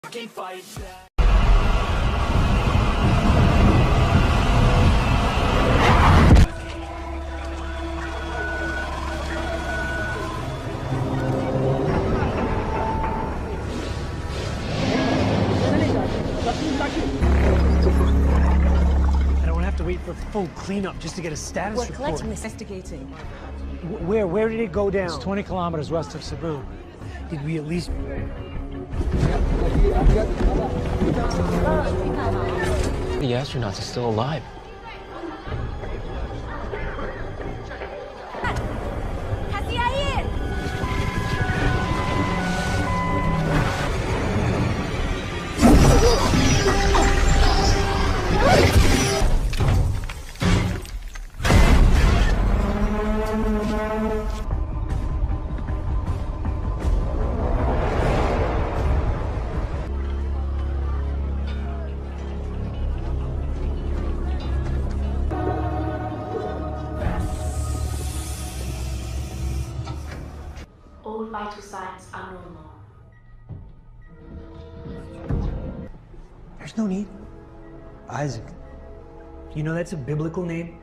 fight. I don't have to wait for full cleanup just to get a status report. We're collecting, investigating. Where did it go down? It's 20 kilometers west of Cebu. Did we at least... The astronauts are still alive. All vital signs are normal. There's no need. Isaac. You know that's a biblical name?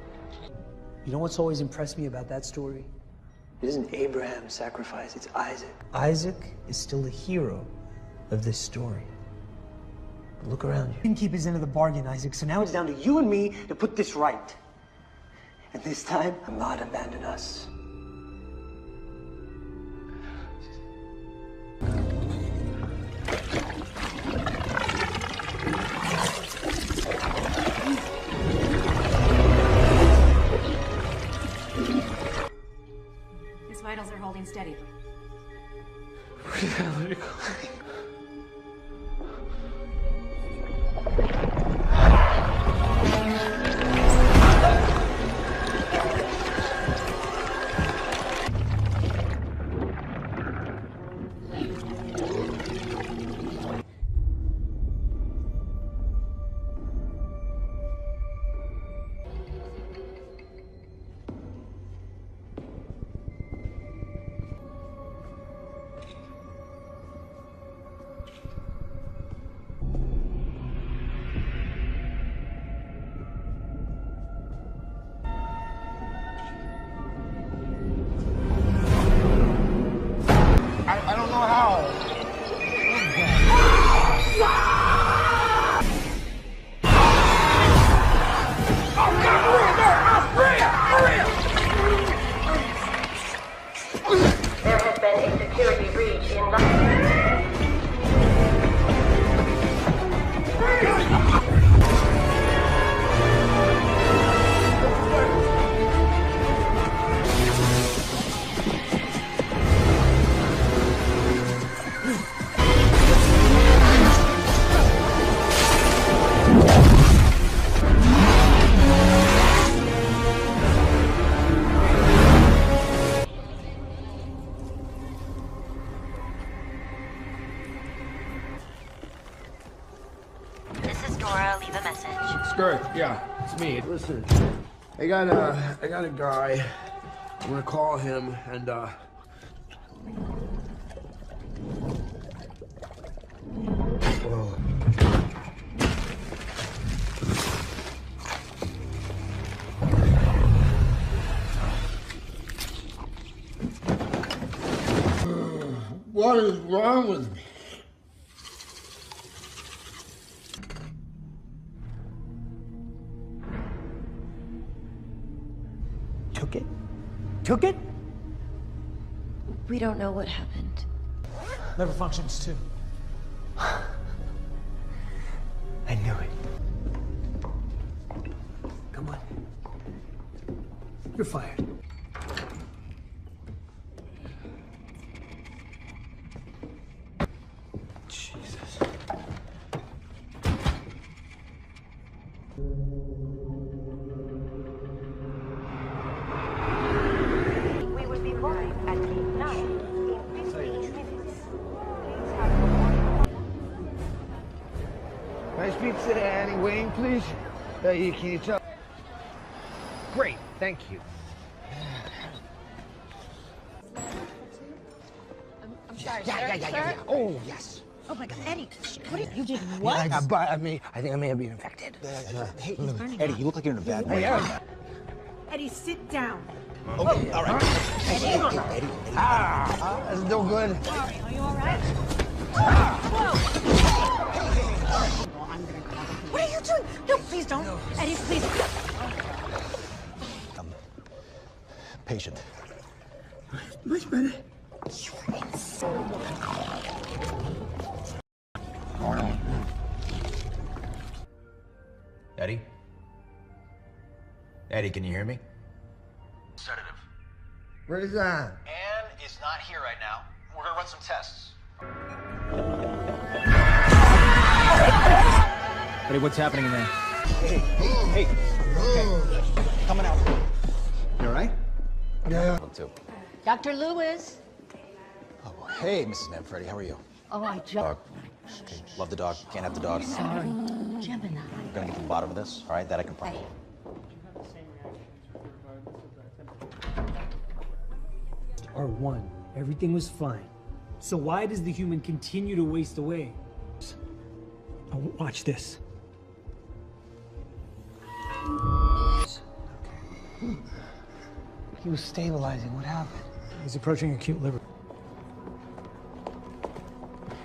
You know what's always impressed me about that story? It isn't Abraham's sacrifice, it's Isaac. Isaac is still the hero of this story. But look around you. You didn't keep his end of the bargain, Isaac, so now it's down to you and me to put this right. And this time, Allah abandoned us. His vitals are holding steady. Where the hell are you going? I don't know how. There has been a security breach in This is Dora. Leave a message. Skirt, yeah, it's me. Listen, I got a guy. I'm gonna call him and Whoa. What is wrong with me? Took it? Took it? We don't know what happened. Liver functions too. I knew it. Come on. You're fired. Jesus. We will be live at 9 in 15 minutes. Please have Can I speak to Annie Wayne, please? Can you tell? Great, thank you. I'm sorry, Yeah. Oh, yes. Oh my God, Eddie! What did you did? What? I think I may have been infected. Hey, Eddie, you look like you're in a bad way. Eddie, sit down. Okay, all right. Eddie. That's no good. Are you all right? What are you doing? No, please don't. Eddie, please. Patient. Much better. Eddie? Eddie, can you hear me? Sedative. Where is that? Anne is not here right now. We're gonna run some tests. Eddie, what's happening in there? Hey. Okay. Coming out. You all right? Yeah. Too. Dr. Lewis. Oh, hey, Mrs. Manfredi, how are you? Oh, I just. Dog. Okay. Love the dog. Can't have the dog. Sorry. Gemini. We're gonna get to the bottom of this. All right, that I can promise. R1. Everything was fine. So why does the human continue to waste away? Oh, watch this. He was stabilizing. What happened? He's approaching acute liver.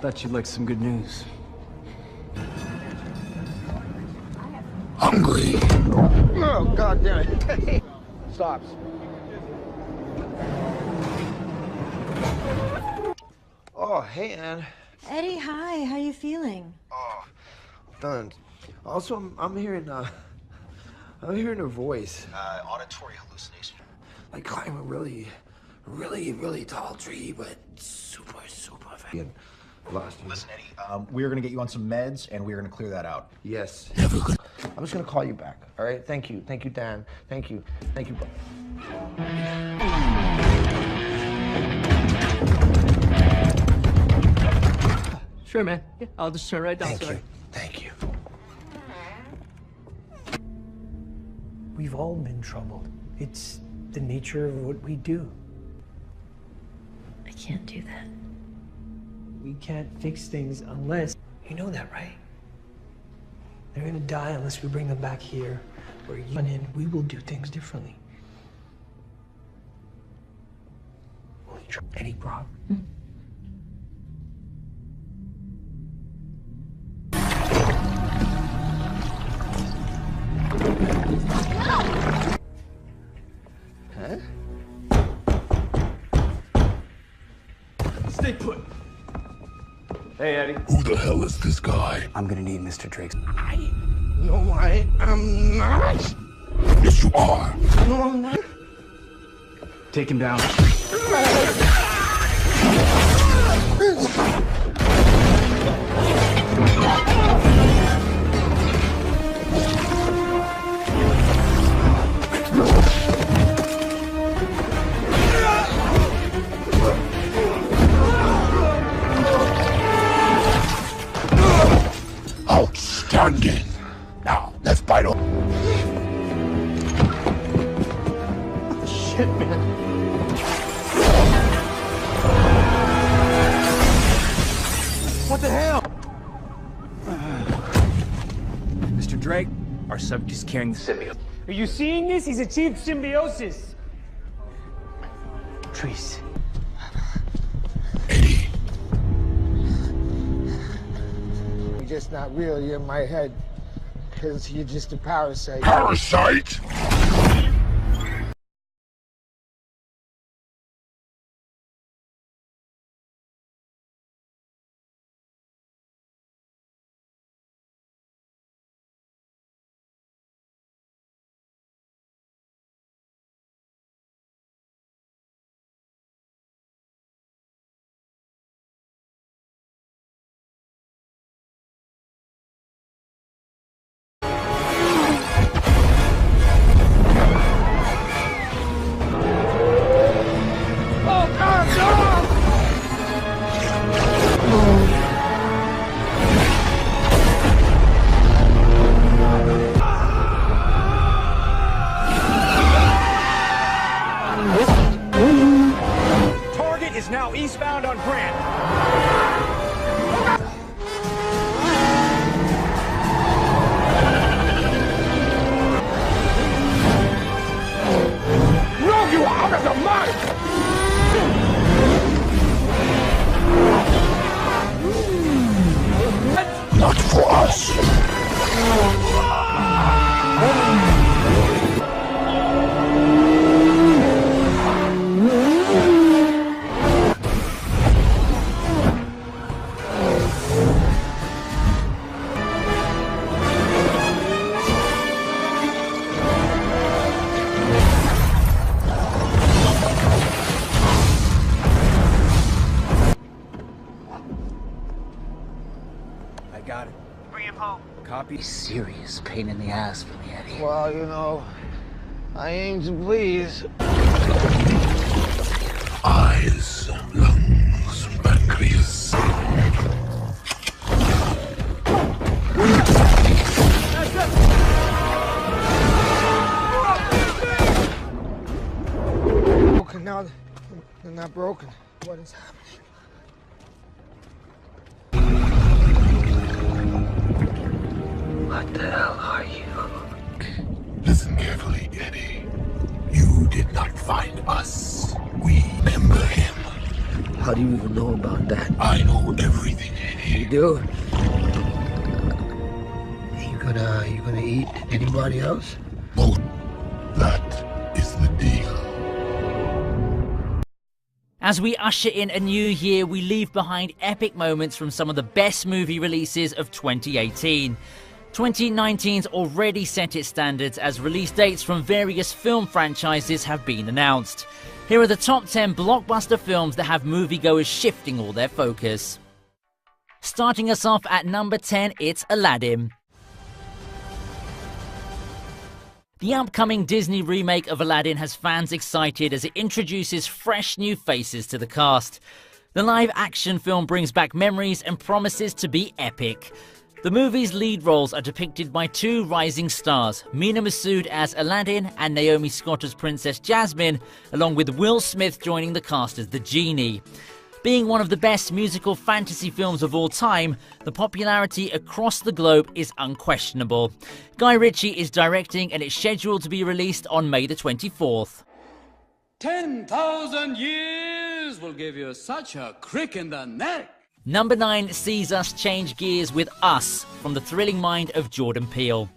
Thought you'd like some good news. Hungry. Oh, God damn it. Stops. Oh, hey, Anne. Eddie, hi. How you feeling? Oh, done. Also, I'm hearing her voice. Auditory hallucination. Like climb a really, really tall tree, but super fast. Lost you. Listen, Eddie, We're gonna get you on some meds, and we're gonna clear that out. Yes. Never good. I'm just gonna call you back. All right. Thank you, Dan. Thank you. Sure, man. Yeah, I'll just turn right down. Thank you. We've all been troubled. It's the nature of what we do. I can't do that. We can't fix things unless... You know that, right? They're gonna die unless we bring them back here. Where you and in, we will do things differently. Eddie Brock. Huh? Stay put. Hey, Eddie. Who the hell is this guy? I'm gonna need Mr. Drake's. No, I am not. Yes, you are. No, I'm not. Take him down. Outstanding. Now, let's bite off. Shit, man. What the hell? Mr. Drake, our subject is carrying the symbiote. Are you seeing this? He's achieved symbiosis. Trace. Eddie. You're just not real. You're in my head. Because you're just a parasite. Parasite? not for us. Got it. Bring him home. Copy. Serious pain in the ass for me, Eddie. Well, you know, I aim to please. Eyes, lungs, pancreas. Broken now. They're not broken. What is happening? What the hell are you? Listen carefully, Eddie. You did not find us. We remember him. How do you even know about that? I know everything, Eddie. You do? You gonna eat anybody else? Oh, that is the deal. As we usher in a new year, we leave behind epic moments from some of the best movie releases of 2018. 2019's already set its standards as release dates from various film franchises have been announced. Here are the top 10 blockbuster films that have moviegoers shifting all their focus. Starting us off at number 10, it's Aladdin. The upcoming Disney remake of Aladdin has fans excited as it introduces fresh new faces to the cast. The live-action film brings back memories and promises to be epic. The movie's lead roles are depicted by two rising stars, Mina Massoud as Aladdin and Naomi Scott as Princess Jasmine, along with Will Smith joining the cast as the Genie. Being one of the best musical fantasy films of all time, the popularity across the globe is unquestionable. Guy Ritchie is directing and it's scheduled to be released on May the 24th. 10,000 years will give you such a crick in the neck. Number 9 sees us change gears with Us, from the thrilling mind of Jordan Peele.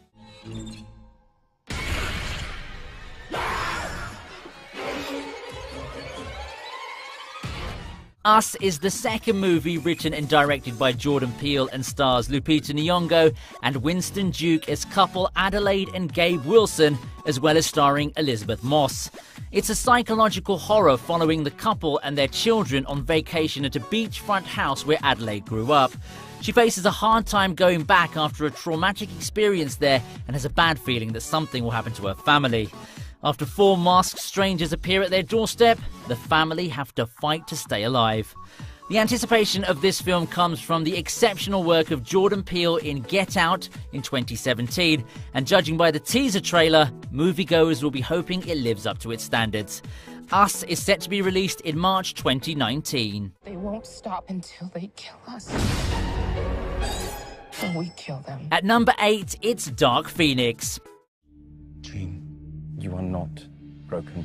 Us is the second movie written and directed by Jordan Peele and stars Lupita Nyong'o and Winston Duke as couple Adelaide and Gabe Wilson, as well as starring Elizabeth Moss. It's a psychological horror following the couple and their children on vacation at a beachfront house where Adelaide grew up. She faces a hard time going back after a traumatic experience there and has a bad feeling that something will happen to her family. After 4 masked strangers appear at their doorstep, the family have to fight to stay alive. The anticipation of this film comes from the exceptional work of Jordan Peele in Get Out in 2017, and judging by the teaser trailer, moviegoers will be hoping it lives up to its standards. Us is set to be released in March 2019. They won't stop until they kill us. Or we kill them. At number 8, it's Dark Phoenix. Jean, you are not broken.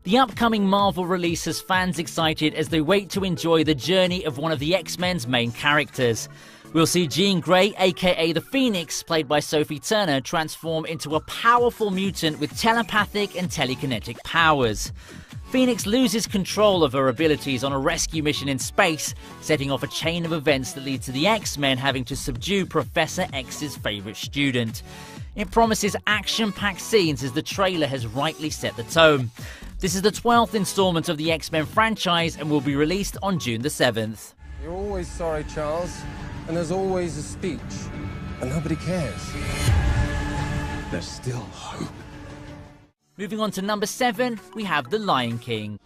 The upcoming Marvel release has fans excited as they wait to enjoy the journey of one of the X-Men's main characters. We'll see Jean Grey, aka the Phoenix, played by Sophie Turner, transform into a powerful mutant with telepathic and telekinetic powers. Phoenix loses control of her abilities on a rescue mission in space, setting off a chain of events that lead to the X-Men having to subdue Professor X's favourite student. It promises action-packed scenes as the trailer has rightly set the tone. This is the 12th installment of the X-Men franchise and will be released on June the 7th. You're always sorry, Charles, and there's always a speech, and nobody cares. There's still hope. Moving on to number 7, we have The Lion King.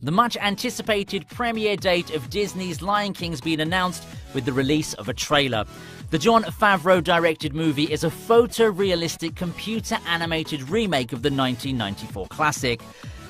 The much-anticipated premiere date of Disney's Lion King's been announced with the release of a trailer. The Jon Favreau-directed movie is a photorealistic computer-animated remake of the 1994 classic.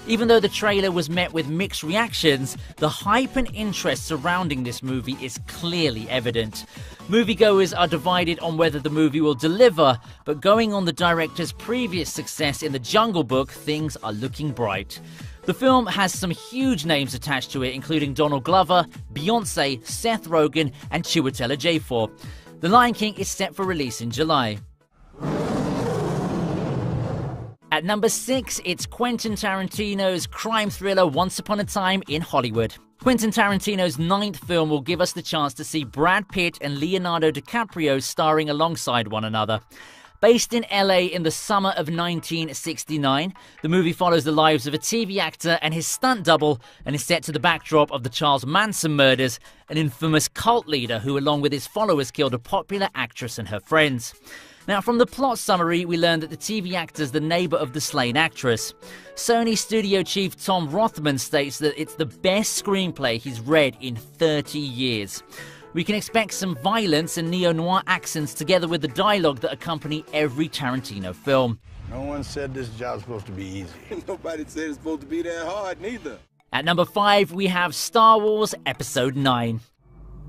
Even though the trailer was met with mixed reactions, the hype and interest surrounding this movie is clearly evident. Moviegoers are divided on whether the movie will deliver, but going on the director's previous success in The Jungle Book, things are looking bright. The film has some huge names attached to it, including Donald Glover, Beyoncé, Seth Rogen, and Chiwetel Ejiofor. The Lion King is set for release in July. At number 6, it's Quentin Tarantino's crime thriller Once Upon a Time in Hollywood. Quentin Tarantino's 9th film will give us the chance to see Brad Pitt and Leonardo DiCaprio starring alongside one another. Based in LA in the summer of 1969, the movie follows the lives of a TV actor and his stunt double and is set to the backdrop of the Charles Manson murders, an infamous cult leader who, along with his followers, killed a popular actress and her friends. Now, from the plot summary, we learn that the TV actor is the neighbor of the slain actress. Sony studio chief Tom Rothman states that it's the best screenplay he's read in 30 years. We can expect some violence and neo-noir accents together with the dialogue that accompany every Tarantino film. No one said this job's supposed to be easy. Nobody said it's supposed to be that hard, neither. At number 5, we have Star Wars Episode 9.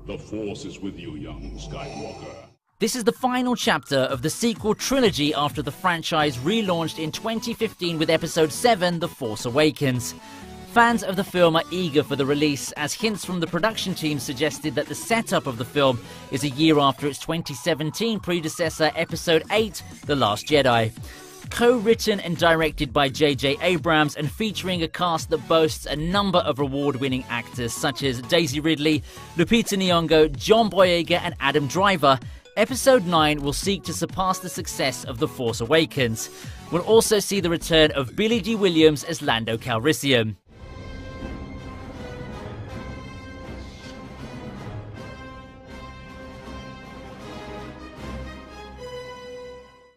The Force is with you, young Skywalker. This is the final chapter of the sequel trilogy after the franchise relaunched in 2015 with Episode 7, The Force Awakens. Fans of the film are eager for the release, as hints from the production team suggested that the setup of the film is a year after its 2017 predecessor, Episode 8, The Last Jedi. Co-written and directed by J.J. Abrams and featuring a cast that boasts a number of award-winning actors such as Daisy Ridley, Lupita Nyong'o, John Boyega and Adam Driver, Episode 9 will seek to surpass the success of The Force Awakens. We'll also see the return of Billy Dee Williams as Lando Calrissian.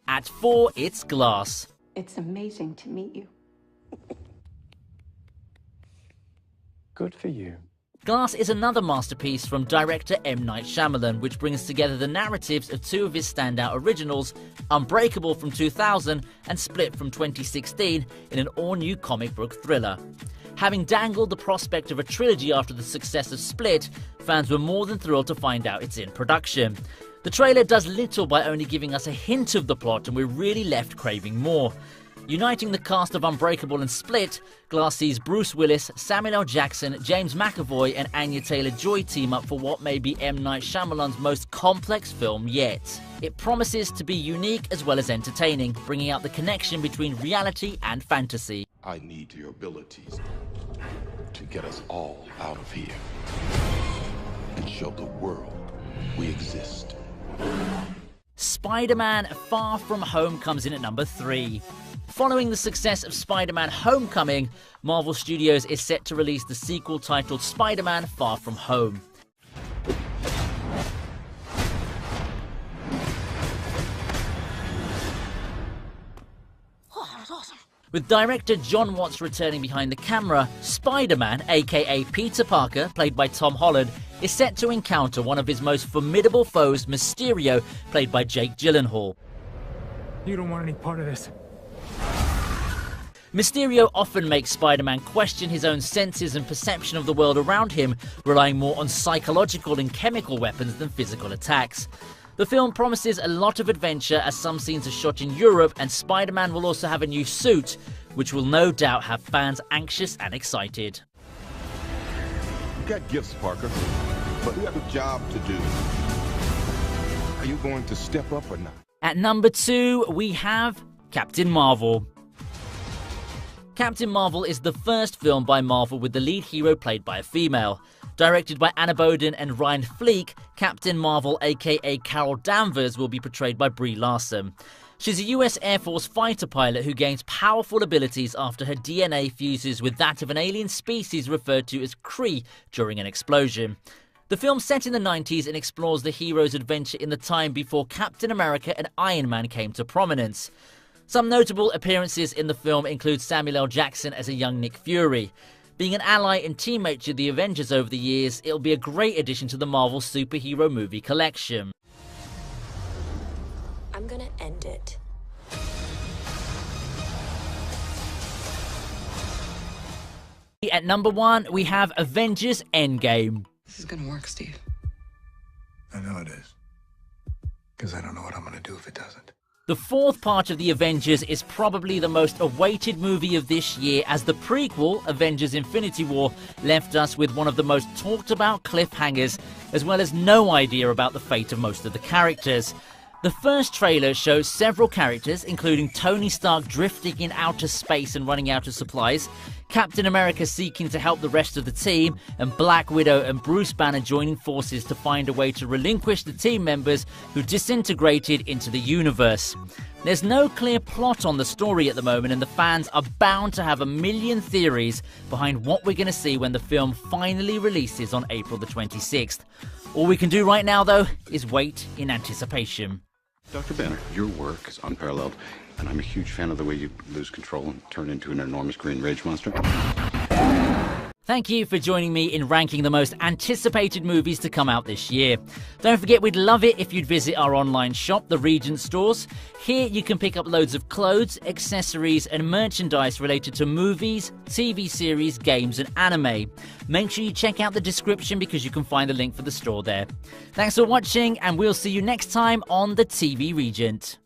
At 4, it's Glass. It's amazing to meet you. Good for you. Glass is another masterpiece from director M. Night Shyamalan, which brings together the narratives of two of his standout originals, Unbreakable from 2000 and Split from 2016, in an all-new comic book thriller. Having dangled the prospect of a trilogy after the success of Split, fans were more than thrilled to find out it's in production. The trailer does little by only giving us a hint of the plot, and we're really left craving more. Uniting the cast of Unbreakable and Split, Glass sees Bruce Willis, Samuel L. Jackson, James McAvoy and Anya Taylor-Joy team up for what may be M. Night Shyamalan's most complex film yet. It promises to be unique as well as entertaining, bringing out the connection between reality and fantasy. I need your abilities to get us all out of here and show the world we exist. Spider-Man Far From Home comes in at number 3. Following the success of Spider-Man Homecoming, Marvel Studios is set to release the sequel titled Spider-Man Far From Home. Oh, that's awesome. With director John Watts returning behind the camera, Spider-Man, aka Peter Parker, played by Tom Holland, is set to encounter one of his most formidable foes, Mysterio, played by Jake Gyllenhaal. You don't want any part of this. Mysterio often makes Spider-Man question his own senses and perception of the world around him, relying more on psychological and chemical weapons than physical attacks. The film promises a lot of adventure as some scenes are shot in Europe, and Spider-Man will also have a new suit, which will no doubt have fans anxious and excited. You got gifts, Parker, but we have a job to do. Are you going to step up or not? At number 2, we have Captain Marvel. Captain Marvel is the first film by Marvel with the lead hero played by a female. Directed by Anna Boden and Ryan Fleek, Captain Marvel aka Carol Danvers will be portrayed by Brie Larson. She's a US Air Force fighter pilot who gains powerful abilities after her DNA fuses with that of an alien species referred to as Kree during an explosion. The film's set in the 90s and explores the hero's adventure in the time before Captain America and Iron Man came to prominence. Some notable appearances in the film include Samuel L. Jackson as a young Nick Fury. Being an ally and teammate to the Avengers over the years, it'll be a great addition to the Marvel superhero movie collection. I'm gonna end it. At number 1, we have Avengers Endgame. This is gonna work, Steve. I know it is. Because I don't know what I'm going to do if it doesn't. The fourth part of the Avengers is probably the most awaited movie of this year, as the prequel, Avengers Infinity War, left us with one of the most talked about cliffhangers, as well as no idea about the fate of most of the characters. The first trailer shows several characters, including Tony Stark drifting in outer space and running out of supplies, Captain America seeking to help the rest of the team, and Black Widow and Bruce Banner joining forces to find a way to relinquish the team members who disintegrated into the universe. There's no clear plot on the story at the moment, and the fans are bound to have a million theories behind what we're going to see when the film finally releases on April the 26th. All we can do right now, though, is wait in anticipation. Dr. Banner, your work is unparalleled, and I'm a huge fan of the way you lose control and turn into an enormous green rage monster. Thank you for joining me in ranking the most anticipated movies to come out this year. Don't forget, we'd love it if you'd visit our online shop, the Regent Stores. Here you can pick up loads of clothes, accessories and merchandise related to movies, TV series, games and anime. Make sure you check out the description because you can find the link for the store there. Thanks for watching, and we'll see you next time on the TV Regent.